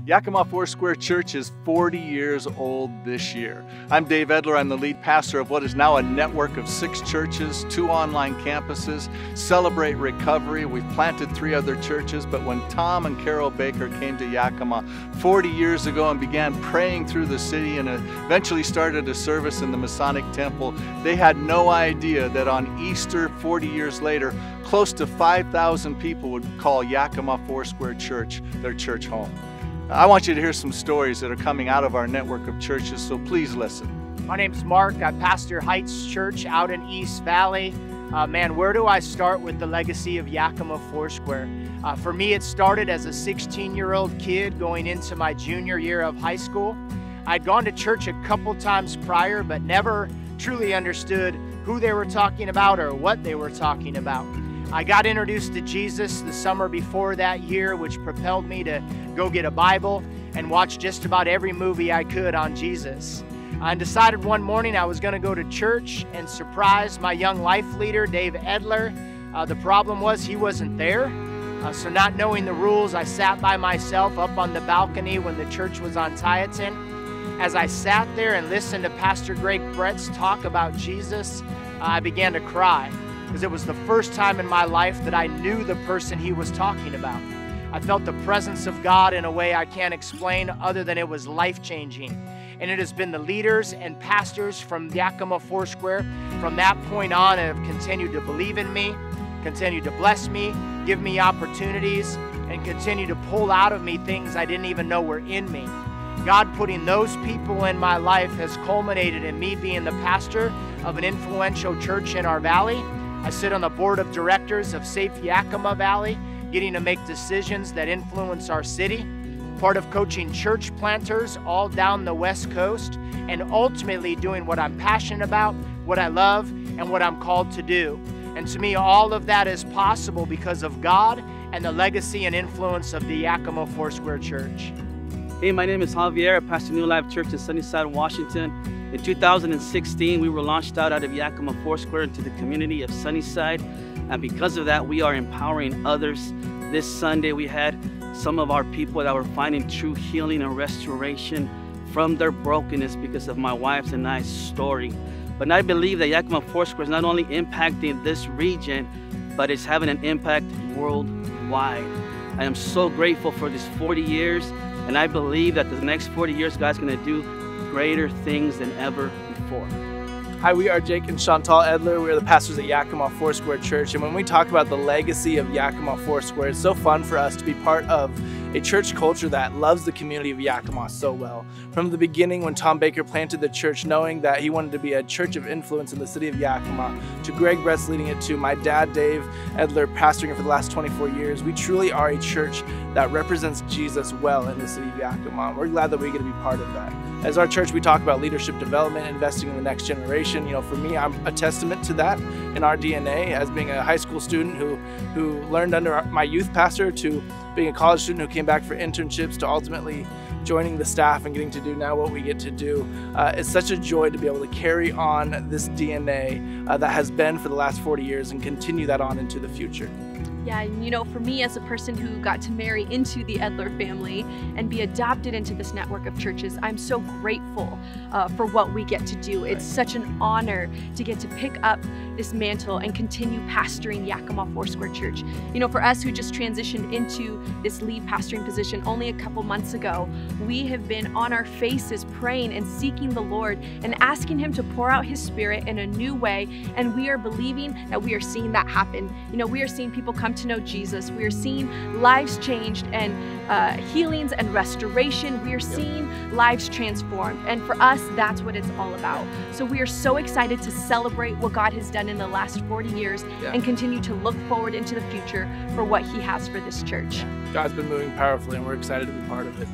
Yakima Foursquare Church is 40 years old this year. I'm Dave Edler. I'm the lead pastor of what is now a network of 6 churches, 2 online campuses, Celebrate Recovery. We've planted 3 other churches, but when Tom and Carol Baker came to Yakima 40 years ago and began praying through the city and eventually started a service in the Masonic Temple, they had no idea that on Easter 40 years later, close to 5,000 people would call Yakima Foursquare Church their church home. I want you to hear some stories that are coming out of our network of churches, so please listen. My name's Mark. I pastor Heights Church out in East Valley. Man, where do I start with the legacy of Yakima Foursquare? For me, it started as a 16-year-old kid going into my junior year of high school. I'd gone to church a couple times prior, but never truly understood who they were talking about or what they were talking about. I got introduced to Jesus the summer before that year, which propelled me to go get a Bible and watch just about every movie I could on Jesus. I decided one morning I was going to go to church and surprise my young life leader, Dave Edler. The problem was he wasn't there. So not knowing the rules, I sat by myself up on the balcony when the church was on Tieton. As I sat there and listened to Pastor Greg Brett's talk about Jesus, I began to cry, because it was the first time in my life that I knew the person he was talking about. I felt the presence of God in a way I can't explain other than it was life-changing. And it has been the leaders and pastors from Yakima Foursquare from that point on that have continued to believe in me, continued to bless me, give me opportunities, and continue to pull out of me things I didn't even know were in me. God putting those people in my life has culminated in me being the pastor of an influential church in our valley. I sit on the board of directors of Safe Yakima Valley, getting to make decisions that influence our city, part of coaching church planters all down the West Coast, and ultimately doing what I'm passionate about, what I love, and what I'm called to do. And to me, all of that is possible because of God and the legacy and influence of the Yakima Foursquare Church. Hey, my name is Javier. I pastor New Life Church in Sunnyside, Washington. In 2016, we were launched out of Yakima Foursquare into the community of Sunnyside. And because of that, we are empowering others. This Sunday, we had some of our people that were finding true healing and restoration from their brokenness because of my wife's and I's story. But I believe that Yakima Foursquare is not only impacting this region, but it's having an impact worldwide. I am so grateful for these 40 years, and I believe that the next 40 years, God's going to do greater things than ever before. Hi, we are Jake and Chantal Edler. We are the pastors at Yakima Foursquare Church, and when we talk about the legacy of Yakima Foursquare, it's so fun for us to be part of a church culture that loves the community of Yakima so well. From the beginning, when Tom Baker planted the church, knowing that he wanted to be a church of influence in the city of Yakima, to Greg Brett's leading it, to my dad, Dave Edler, pastoring it for the last 24 years, we truly are a church that represents Jesus well in the city of Yakima. We're glad that we get to be part of that. As our church, we talk about leadership development, investing in the next generation. You know, for me, I'm a testament to that in our DNA as being a high school student who learned under my youth pastor, to being a college student who came back for internships, to ultimately joining the staff and getting to do now what we get to do. It's such a joy to be able to carry on this DNA that has been for the last 40 years and continue that on into the future. Yeah, and you know, for me as a person who got to marry into the Edler family and be adopted into this network of churches, I'm so grateful for what we get to do. It's such an honor to get to pick up this mantle and continue pastoring Yakima Foursquare Church. You know, for us who just transitioned into this lead pastoring position only a couple months ago, we have been on our faces praying and seeking the Lord and asking Him to pour out His Spirit in a new way, and we are believing that we are seeing that happen. You know, we are seeing people come to know Jesus. We are seeing lives changed and healings and restoration. We are seeing lives transformed, and for us, that's what it's all about. So we are so excited to celebrate what God has done in the last 40 years and continue to look forward into the future for what He has for this church. God's been moving powerfully, and we're excited to be part of it.